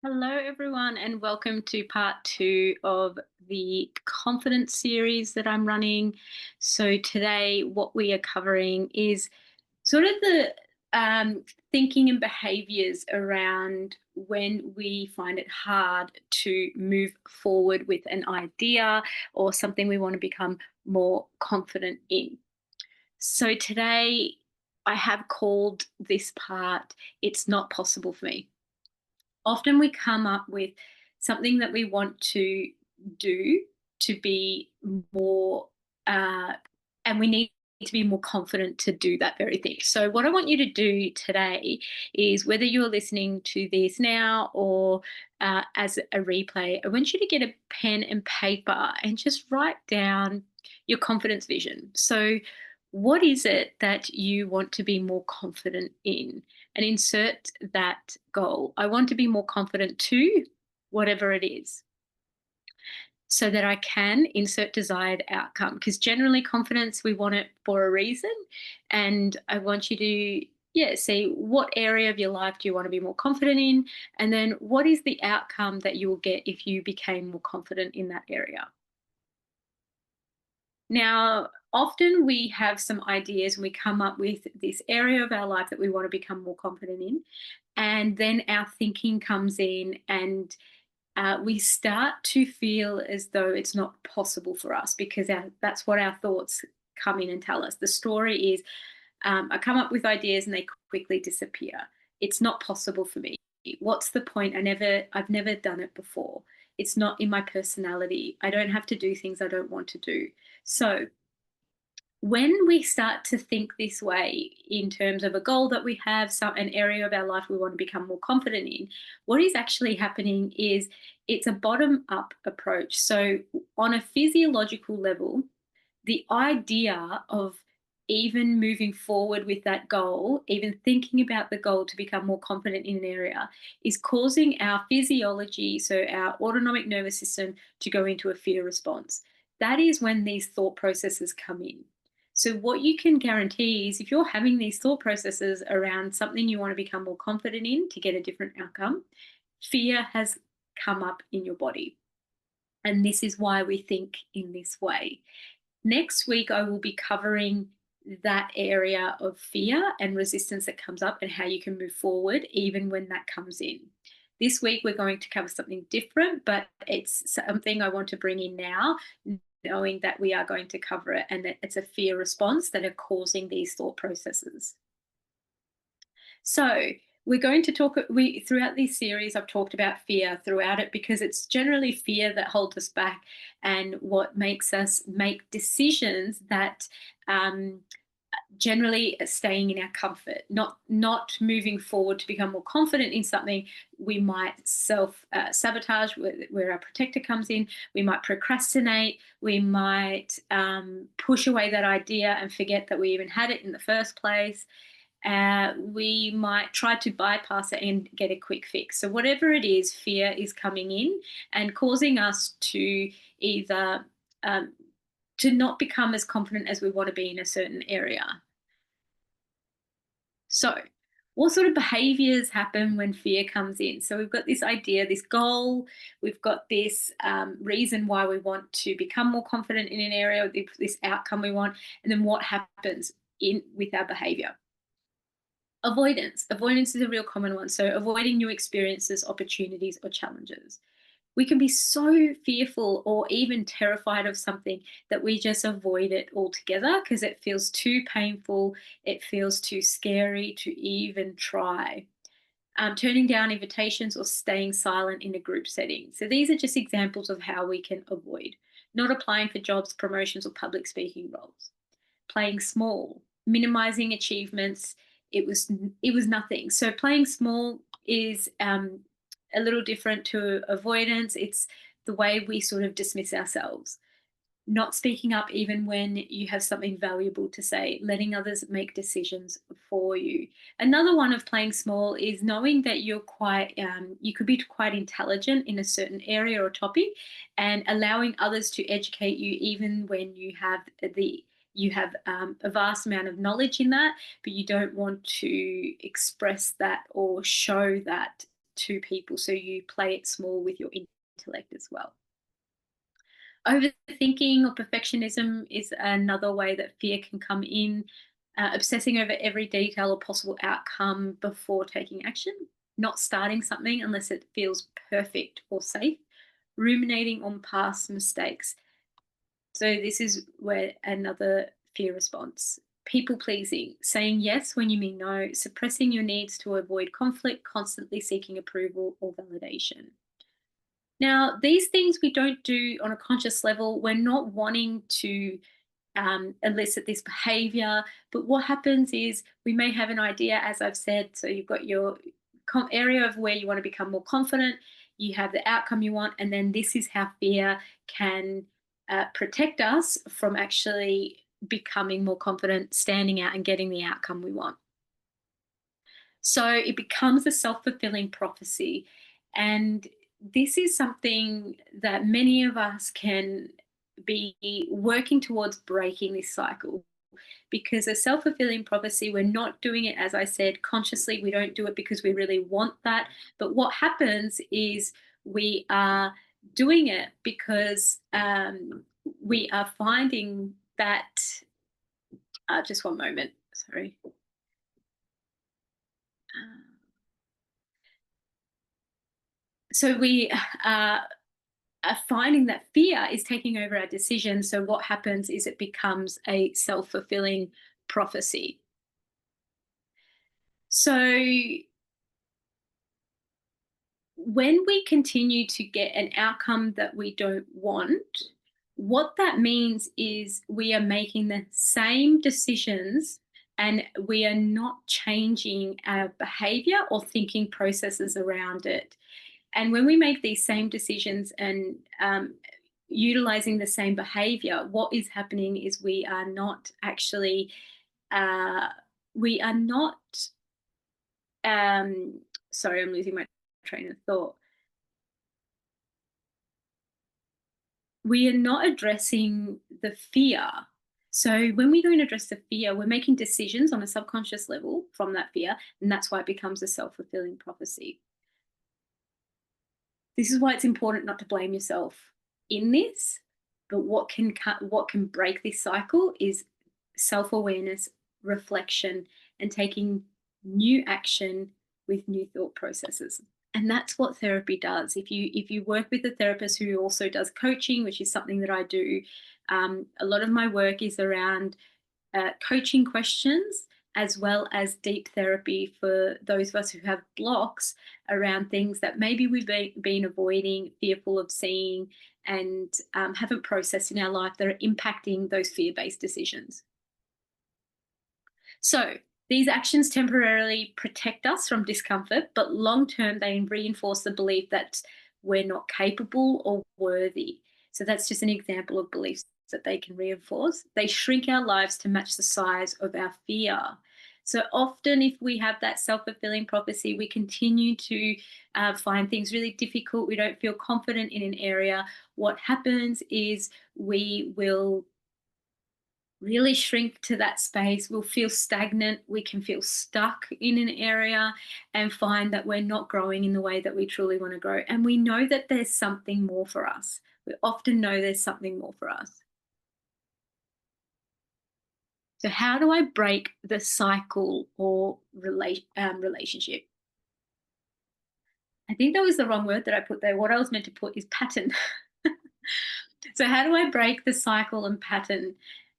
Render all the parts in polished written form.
Hello, everyone, and welcome to part two of the confidence series that I'm running. So, today, what we are covering is sort of the thinking and behaviors around when we find it hard to move forward with an idea or something we want to become more confident in. So, today, I have called this part It's Not Possible for Me. Often we come up with something that we want to do to be more, uh, and we need to be more confident to do that very thing. So, what I want you to do today is whether you're listening to this now or as a replay, I want you to get a pen and paper and just write down your confidence vision. So, what is it that you want to be more confident in? And insert that goal. I want to be more confident to whatever it is so that I can insert desired outcome. Because generally, confidence, we want it for a reason. And I want you to, see what area of your life do you want to be more confident in? And then what is the outcome that you will get if you became more confident in that area? Now, often we have some ideas and we come up with this area of our life that we want to become more confident in. And then our thinking comes in and we start to feel as though it's not possible for us because that's what our thoughts come in and tell us. The story is I come up with ideas and they quickly disappear. It's not possible for me. What's the point? I've never done it before. It's not in my personality. I don't have to do things I don't want to do. So when we start to think this way in terms of a goal that we have, an area of our life we want to become more confident in, what is actually happening is it's a bottom up approach. So, on a physiological level, the idea of even moving forward with that goal, even thinking about the goal to become more confident in an area, is causing our physiology, so our autonomic nervous system, to go into a fear response. That is when these thought processes come in. So, what you can guarantee is if you're having these thought processes around something you want to become more confident in to get a different outcome, fear has come up in your body. And this is why we think in this way. Next week, I will be covering that area of fear and resistance that comes up and how you can move forward even when that comes in. This week, we're going to cover something different, but it's something I want to bring in now, knowing that we are going to cover it and that it's a fear response that are causing these thought processes. So, we're going to talk throughout this series I've talked about fear throughout it because it's generally fear that holds us back and what makes us make decisions that generally staying in our comfort, not moving forward to become more confident in something. We might self-sabotage where our protector comes in. We might procrastinate. We might push away that idea and forget that we even had it in the first place. We might try to bypass it and get a quick fix. So whatever it is, fear is coming in and causing us to either to not become as confident as we want to be in a certain area. So, what sort of behaviors happen when fear comes in? So, we've got this idea, this goal, we've got this reason why we want to become more confident in an area, this outcome we want, and then what happens with our behavior? Avoidance. Avoidance is a real common one. So, avoiding new experiences, opportunities, or challenges. We can be so fearful or even terrified of something that we just avoid it altogether because it feels too painful, it feels too scary to even try. Turning down invitations or staying silent in a group setting. So, these are just examples of how we can avoid. Not applying for jobs, promotions, or public speaking roles. Playing small, minimizing achievements. It was nothing. So playing small is a little different to avoidance. It's the way we sort of dismiss ourselves. Not speaking up even when you have something valuable to say, letting others make decisions for you. Another one of playing small is knowing that you could be quite intelligent in a certain area or topic, and allowing others to educate you even when you have a vast amount of knowledge in that, but you don't want to express that or show that to people. So you play it small with your intellect as well. Overthinking or perfectionism is another way that fear can come in. Obsessing over every detail or possible outcome before taking action, not starting something unless it feels perfect or safe, ruminating on past mistakes. So, this is where another fear response. People pleasing, saying yes when you mean no, suppressing your needs to avoid conflict, constantly seeking approval or validation. Now, these things we don't do on a conscious level. We're not wanting to elicit this behavior. But what happens is we may have an idea, as I've said. So you've got your area of where you want to become more confident, you have the outcome you want, and then this is how fear can protect us from actually becoming more confident, standing out, and getting the outcome we want. So it becomes a self fulfilling prophecy. And this is something that many of us can be working towards breaking this cycle, because a self fulfilling prophecy, we're not doing it, as I said, consciously. We don't do it because we really want that. But what happens is we are doing it because we are finding that. Just one moment, sorry. So we are finding that fear is taking over our decisions. So what happens is it becomes a self-fulfilling prophecy. So when we continue to get an outcome that we don't want, what that means is we are making the same decisions and we are not changing our behavior or thinking processes around it. And when we make these same decisions and utilizing the same behavior, what is happening is we are not actually, we are not, sorry, I'm losing my train of thought. We are not addressing the fear. So when we don't address the fear, we're making decisions on a subconscious level from that fear, and that's why it becomes a self-fulfilling prophecy. This is why it's important not to blame yourself in this, but what can break this cycle is self-awareness, reflection, and taking new action with new thought processes. And that's what therapy does. If you work with a therapist who also does coaching, which is something that I do, a lot of my work is around coaching questions, as well as deep therapy for those of us who have blocks around things that maybe we've been avoiding, fearful of seeing, and haven't processed in our life that are impacting those fear-based decisions. So these actions temporarily protect us from discomfort, but long-term they reinforce the belief that we're not capable or worthy. So that's just an example of beliefs that they can reinforce. They shrink our lives to match the size of our fear. So often, if we have that self-fulfilling prophecy, we continue to find things really difficult. We don't feel confident in an area. What happens is we will really shrink to that space. We'll feel stagnant. We can feel stuck in an area and find that we're not growing in the way that we truly want to grow. And we know that there's something more for us. We often know there's something more for us. So, how do I break the cycle or relationship? I think that was the wrong word that I put there. What I was meant to put is pattern. So, how do I break the cycle and pattern?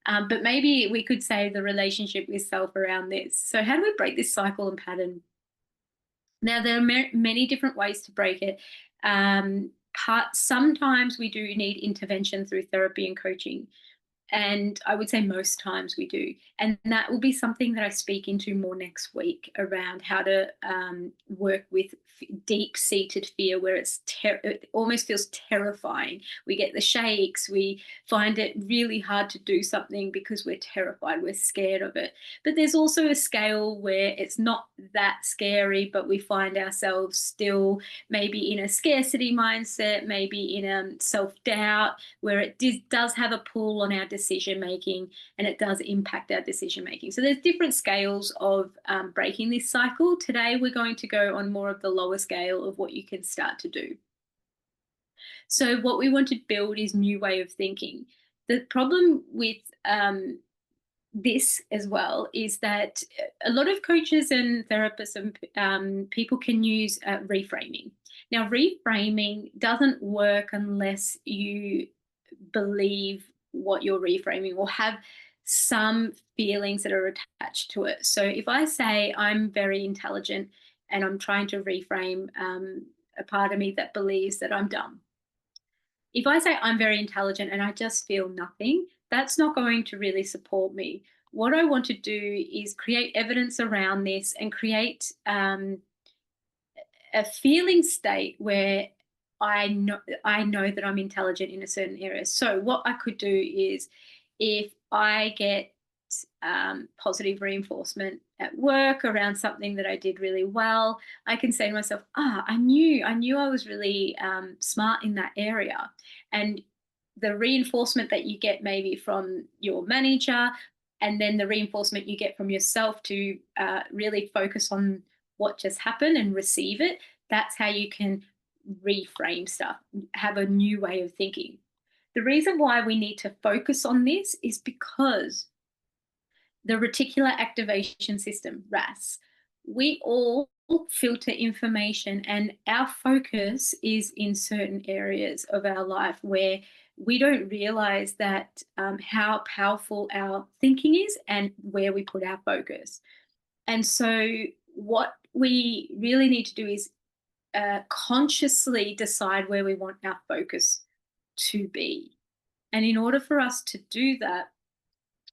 But maybe we could say the relationship with self around this. So, how do we break this cycle and pattern? Now, there are many different ways to break it. Sometimes we do need intervention through therapy and coaching. And I would say most times we do. And that will be something that I speak into more next week, around how to work with deep-seated fear, where it almost feels terrifying. We get the shakes. We find it really hard to do something because we're terrified. We're scared of it. But there's also a scale where it's not that scary, but we find ourselves still maybe in a scarcity mindset, maybe in self-doubt, where it does have a pull on our decision decision making, and it does impact our decision making. So there's different scales of breaking this cycle. Today we're going to go on more of the lower scale of what you can start to do. So what we want to build is new way of thinking. The problem with this as well is that a lot of coaches and therapists and people can use reframing. Now, reframing doesn't work unless you believe what you're reframing or have some feelings that are attached to it. So if I say I'm very intelligent and I'm trying to reframe a part of me that believes that I'm dumb, if I say I'm very intelligent and I just feel nothing, that's not going to really support me. What I want to do is create evidence around this and create a feeling state where I know that I'm intelligent in a certain area. So what I could do is, if I get positive reinforcement at work around something that I did really well, I can say to myself, I knew I was really smart in that area. And the reinforcement that you get maybe from your manager, and then the reinforcement you get from yourself to really focus on what just happened and receive it, that's how you can reframe stuff, have a new way of thinking. The reason why we need to focus on this is because the reticular activation system, RAS, we all filter information, and our focus is in certain areas of our life where we don't realize that how powerful our thinking is and where we put our focus. And so what we really need to do is consciously decide where we want our focus to be. And in order for us to do that,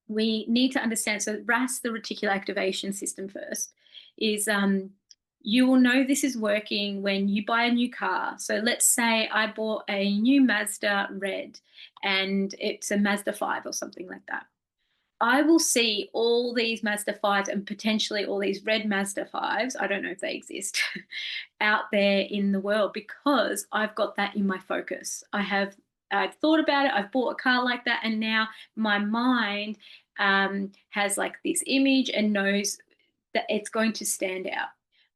we need to understand. So RAS, the reticular activation system, first is you will know this is working when you buy a new car. So let's say I bought a new Mazda red and it's a Mazda 5 or something like that. I will see all these Mazda 5s and potentially all these red Mazda 5s, I don't know if they exist, out there in the world because I've got that in my focus. I've thought about it, I've bought a car like that, and now my mind has like this image and knows that it's going to stand out.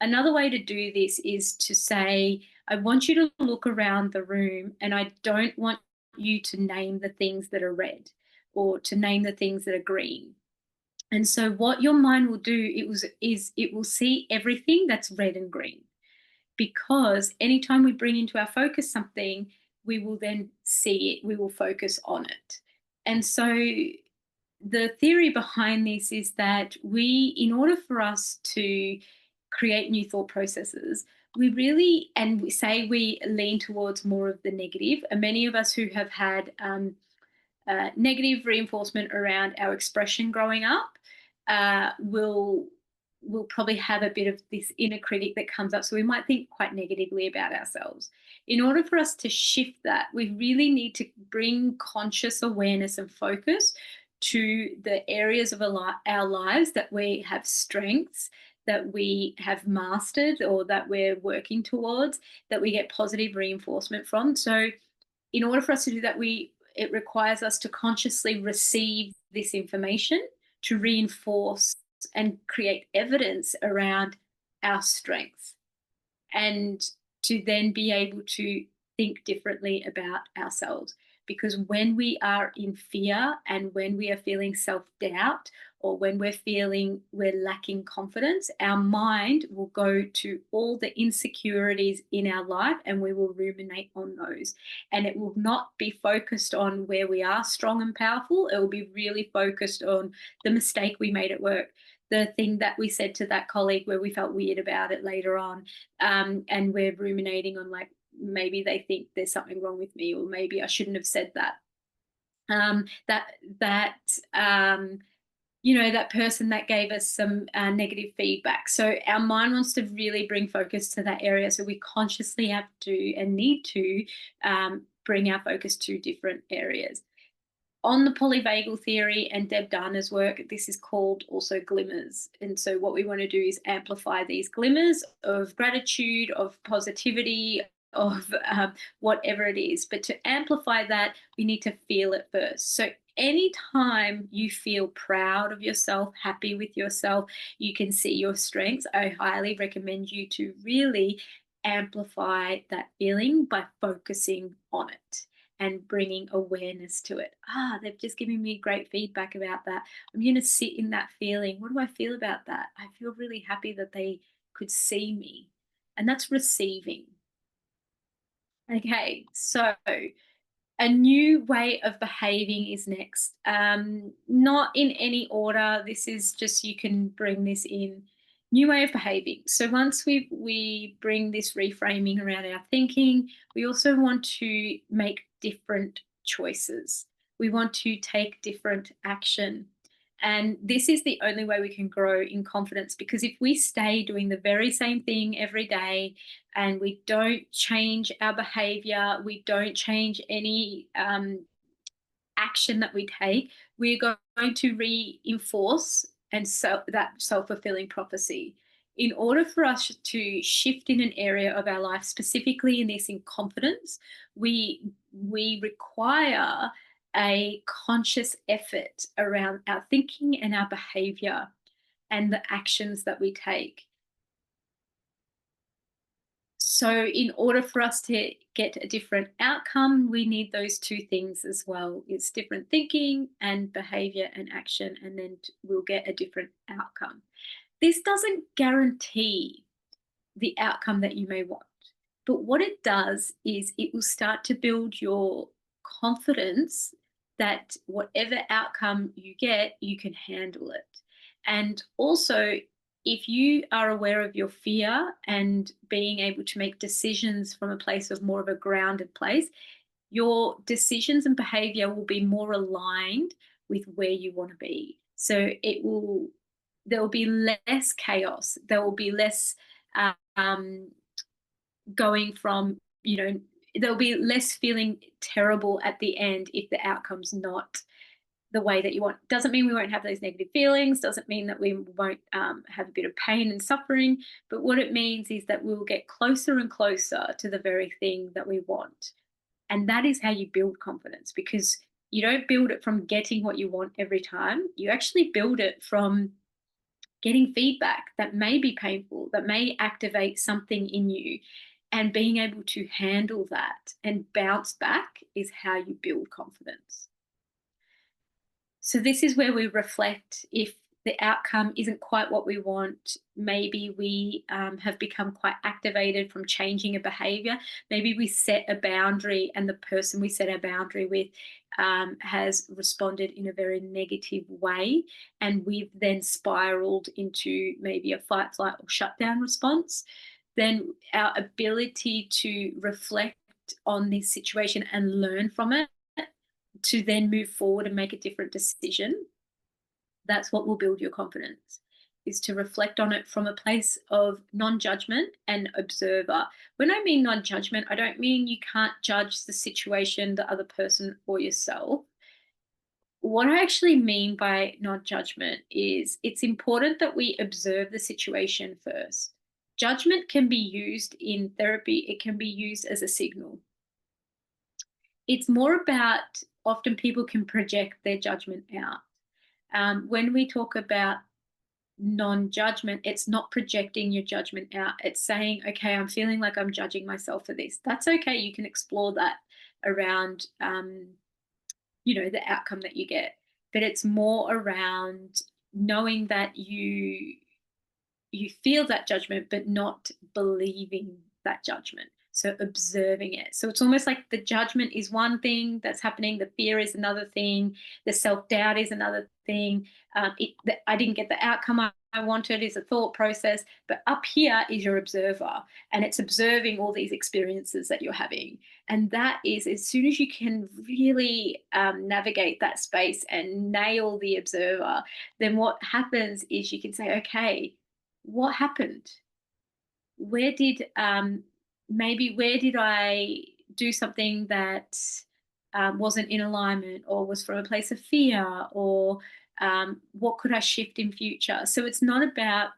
Another way to do this is to say, I want you to look around the room and I don't want you to name the things that are red or to name the things that are green. And so what your mind will do is it will see everything that's red and green, because anytime we bring into our focus something, we will then see it, we will focus on it. And so the theory behind this is that in order for us to create new thought processes, we lean towards more of the negative. And many of us who have had negative reinforcement around our expression growing up will probably have a bit of this inner critic that comes up. So we might think quite negatively about ourselves. In order for us to shift that, we really need to bring conscious awareness and focus to the areas of our lives that we have strengths, that we have mastered or that we're working towards, that we get positive reinforcement from. So in order for us to do that, it requires us to consciously receive this information to reinforce and create evidence around our strengths, and to then be able to think differently about ourselves. Because when we are in fear and when we are feeling self-doubt or when we're feeling we're lacking confidence, our mind will go to all the insecurities in our life and we will ruminate on those. And it will not be focused on where we are strong and powerful. It will be really focused on the mistake we made at work, the thing that we said to that colleague where we felt weird about it later on. And we're ruminating on, like, maybe they think there's something wrong with me, or maybe I shouldn't have said that. That person that gave us some negative feedback. So our mind wants to really bring focus to that area. So we consciously have to and need to bring our focus to different areas. On the polyvagal theory and Deb Dana's work, this is called also glimmers. And so what we want to do is amplify these glimmers of gratitude, of positivity, of whatever it is. But to amplify that, we need to feel it first. So anytime you feel proud of yourself, happy with yourself, you can see your strengths, I highly recommend you to really amplify that feeling by focusing on it and bringing awareness to it. Ah, they've just given me great feedback about that. I'm going to sit in that feeling. What do I feel about that? I feel really happy that they could see me. And that's receiving. Okay, so a new way of behaving is next. Not in any order. This is just, you can bring this in. New way of behaving. So once we bring this reframing around our thinking, we also want to make different choices. We want to take different action. And this is the only way we can grow in confidence, because if we stay doing the very same thing every day and we don't change our behavior, we don't change any action that we take, we're going to reinforce and that self-fulfilling prophecy. In order for us to shift in an area of our life, specifically in this in confidence, we require a conscious effort around our thinking and our behavior and the actions that we take. So, in order for us to get a different outcome, we need those two things as well. It's different thinking and behavior and action, and then we'll get a different outcome. This doesn't guarantee the outcome that you may want, but what it does is it will start to build your confidence that whatever outcome you get, you can handle it. And also, if you are aware of your fear and being able to make decisions from a place of more of a grounded place, your decisions and behavior will be more aligned with where you want to be. So there will be less chaos. There will be less um, going from, there'll be less feeling terrible at the end if the outcome's not the way that you want. Doesn't mean we won't have those negative feelings, doesn't mean that we won't have a bit of pain and suffering, but what it means is that we'll get closer and closer to the very thing that we want. And that is how you build confidence, because you don't build it from getting what you want every time. You actually build it from getting feedback that may be painful, that may activate something in you, and being able to handle that and bounce back is how you build confidence. So this is where we reflect if the outcome isn't quite what we want. Maybe we have become quite activated from changing a behavior. Maybe we set a boundary and the person we set our boundary with has responded in a very negative way. And we've then spiraled into maybe a fight, flight, or shutdown response. Then our ability to reflect on this situation and learn from it to then move forward and make a different decision, that's what will build your confidence, is to reflect on it from a place of non-judgment and observer. When I mean non-judgment, I don't mean you can't judge the situation, the other person, or yourself. What I actually mean by non-judgment is it's important that we observe the situation first. Judgment can be used in therapy, it can be used as a signal. It's more about, often people can project their judgment out. When we talk about non-judgment, it's not projecting your judgment out. It's saying, okay, I'm feeling like I'm judging myself for this. That's okay. You can explore that around, the outcome that you get. But it's more around knowing that you feel that judgment, but not believing that judgment. So observing it. So it's almost like the judgment is one thing that's happening, the fear is another thing, the self-doubt is another thing. I didn't get the outcome I wanted is a thought process, but up here is your observer, and it's observing all these experiences that you're having. And that is, as soon as you can really navigate that space and nail the observer, then what happens is you can say, okay, what happened? Where did where did I do something that wasn't in alignment, or was from a place of fear, or what could I shift in future? So it's not about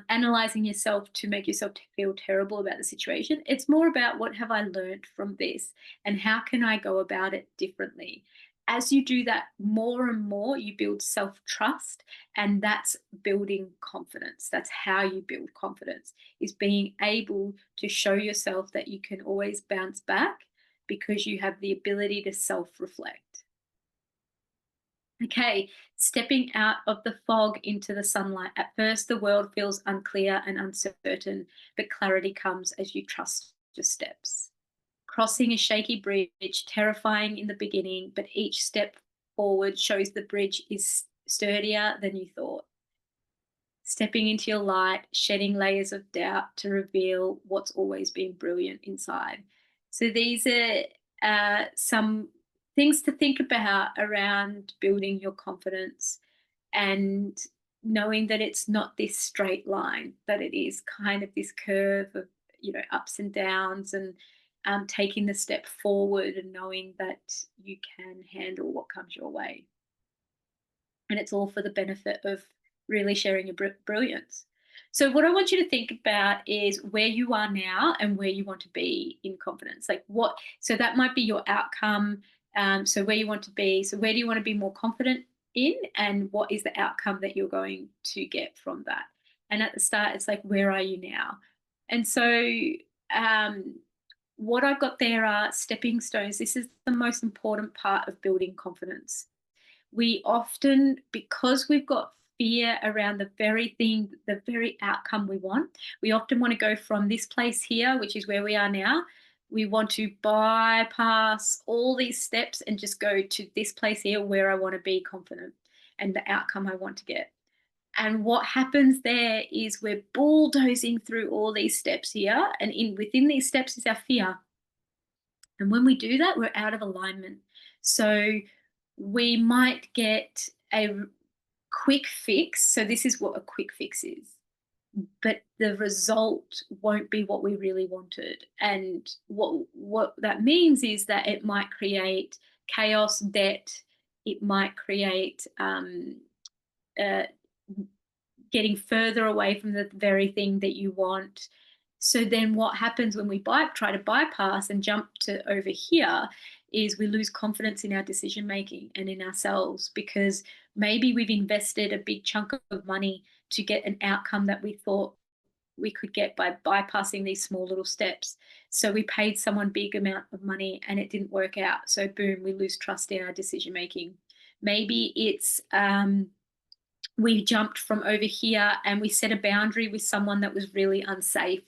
analyzing yourself to make yourself feel terrible about the situation. It's more about, what have I learned from this and how can I go about it differently? As you do that more and more, you build self trust, and that's building confidence. That's how you build confidence, is being able to show yourself that you can always bounce back because you have the ability to self reflect. Okay, stepping out of the fog into the sunlight. At first, the world feels unclear and uncertain, but clarity comes as you trust your steps. Crossing a shaky bridge, terrifying in the beginning, but each step forward shows the bridge is sturdier than you thought. Stepping into your light, shedding layers of doubt to reveal what's always been brilliant inside. So, these are some things to think about around building your confidence, and knowing that it's not this straight line, that it is kind of this curve of, ups and downs, and taking the step forward and knowing that you can handle what comes your way. And it's all for the benefit of really sharing your brilliance. So, what I want you to think about is where you are now and where you want to be in confidence. Like, what, so that might be your outcome. So, where you want to be. So, where do you want to be more confident in? And what is the outcome that you're going to get from that? And at the start, it's like, where are you now? And so, um, what I've got there are stepping stones. This is the most important part of building confidence. We often, because we've got fear around the very thing, the very outcome we want, we often want to go from this place here, which is where we are now. We want to bypass all these steps and just go to this place here where I want to be confident and the outcome I want to get. And what happens there is we're bulldozing through all these steps here, and within these steps is our fear. And when we do that, we're out of alignment. So we might get a quick fix. So this is what a quick fix is. But the result won't be what we really wanted. And what that means is that it might create chaos, debt. It might create uh, getting further away from the very thing that you want. So then what happens when we try to bypass and jump to over here is we lose confidence in our decision making and in ourselves, because maybe we've invested a big chunk of money to get an outcome that we thought we could get by bypassing these small little steps. So we paid someone big amount of money and it didn't work out. So boom, we lose trust in our decision making. Maybe it's we jumped from over here and we set a boundary with someone that was really unsafe,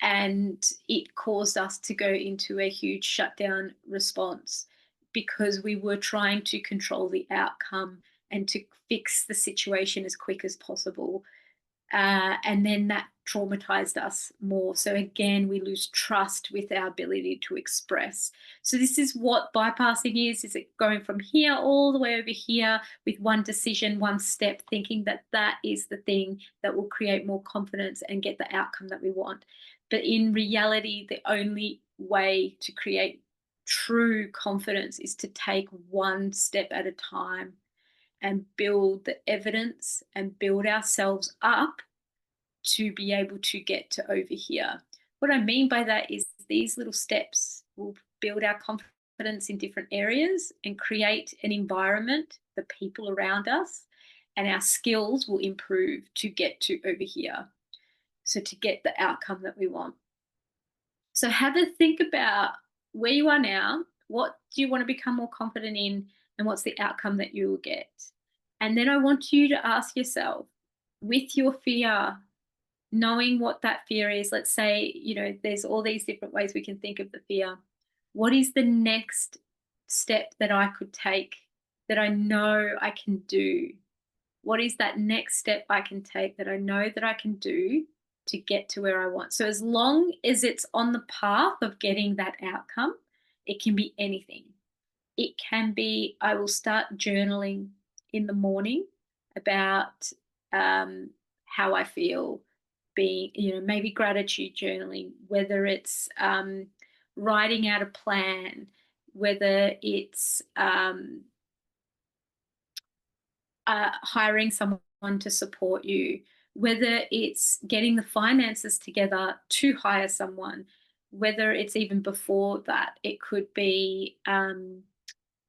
and it caused us to go into a huge shutdown response because we were trying to control the outcome and to fix the situation as quick as possible. And then that traumatized us more. So again, we lose trust with our ability to express. So this is what bypassing is it going from here all the way over here with one decision, one step, thinking that that is the thing that will create more confidence and get the outcome that we want. But in reality, the only way to create true confidence is to take one step at a time and build the evidence and build ourselves up to be able to get to over here. What I mean by that is these little steps will build our confidence in different areas and create an environment, the people around us, and our skills will improve to get to over here. So to get the outcome that we want. So have a think about where you are now, what do you want to become more confident in, and what's the outcome that you will get. And then I want you to ask yourself, with your fear, knowing what that fear is, let's say, there's all these different ways we can think of the fear. What is the next step that I could take that I know I can do? What is that next step I can take that I know that I can do to get to where I want? So as long as it's on the path of getting that outcome, it can be anything. It can be, I will start journaling in the morning about how I feel, being, maybe gratitude journaling, whether it's writing out a plan, whether it's hiring someone to support you, whether it's getting the finances together to hire someone, whether it's even before that, it could be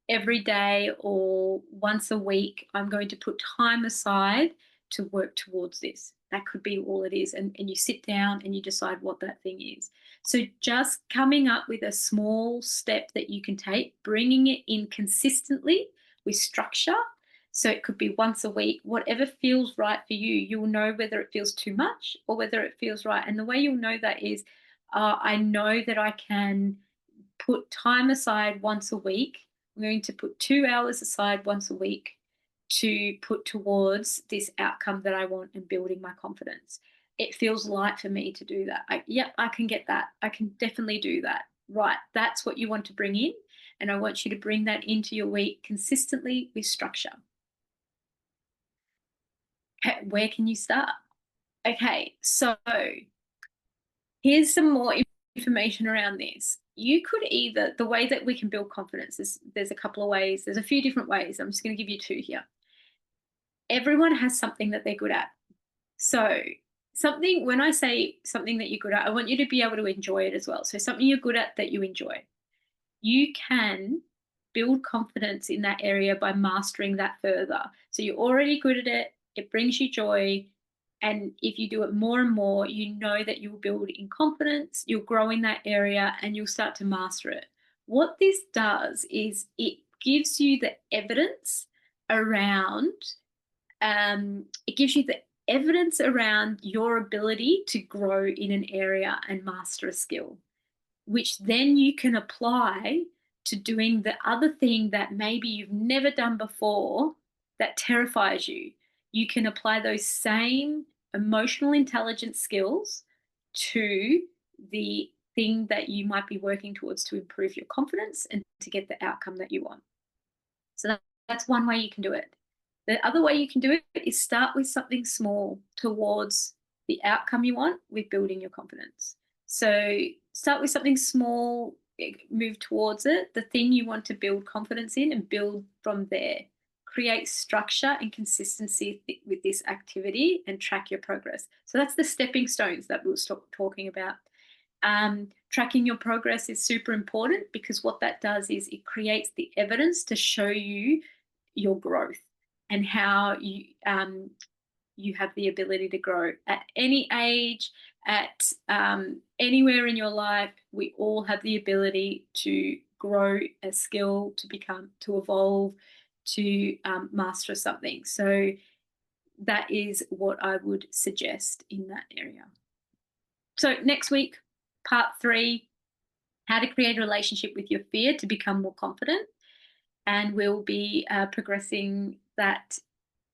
every day or once a week, I'm going to put time aside to work towards this. That could be all it is. And you sit down and you decide what that thing is. So just coming up with a small step that you can take, bringing it in consistently with structure. So it could be once a week, whatever feels right for you. You'll know whether it feels too much or whether it feels right. And the way you'll know that is I know that I can put time aside once a week. I'm going to put 2 hours aside once a week to put towards this outcome that I want and building my confidence. It feels light for me to do that. I can get that. I can definitely do that. Right. That's what you want to bring in. And I want you to bring that into your week consistently with structure. Okay, where can you start? Okay, so here's some more information around this. You could either, the way that we can build confidence is there's a couple of ways, there's a few different ways. I'm just going to give you two here. Everyone has something that they're good at. So, something, when I say something that you're good at, I want you to be able to enjoy it as well. So, something you're good at that you enjoy. You can build confidence in that area by mastering that further. So, you're already good at it, it brings you joy. And if you do it more and more, you know that you'll build in confidence, you'll grow in that area, and you'll start to master it. What this does is it gives you the evidence around, it gives you the evidence around your ability to grow in an area and master a skill, which then you can apply to doing the other thing that maybe you've never done before that terrifies you. You can apply those same emotional intelligence skills to the thing that you might be working towards to improve your confidence and to get the outcome that you want. So that's one way you can do it. The other way you can do it is start with something small towards the outcome you want with building your confidence. So start with something small, move towards it, the thing you want to build confidence in, and build from there. Create structure and consistency with this activity and track your progress. So that's the stepping stones that we'll stop talking about. Tracking your progress is super important because what that does is it creates the evidence to show you your growth and how you have the ability to grow at any age, at anywhere in your life. We all have the ability to grow a skill, to become, to evolve, to master something. So that is what I would suggest in that area. So next week, part 3, how to create a relationship with your fear to become more confident. And we'll be progressing that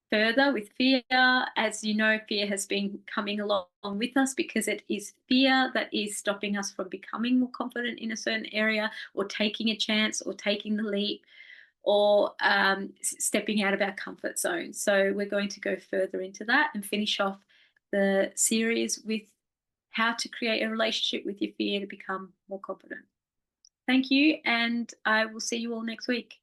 further with fear. As you know, fear has been coming along with us because it is fear that is stopping us from becoming more confident in a certain area, or taking a chance, or taking the leap, or stepping out of our comfort zone. So we're going to go further into that and finish off the series with how to create a relationship with your fear to become more confident. Thank you, and I will see you all next week.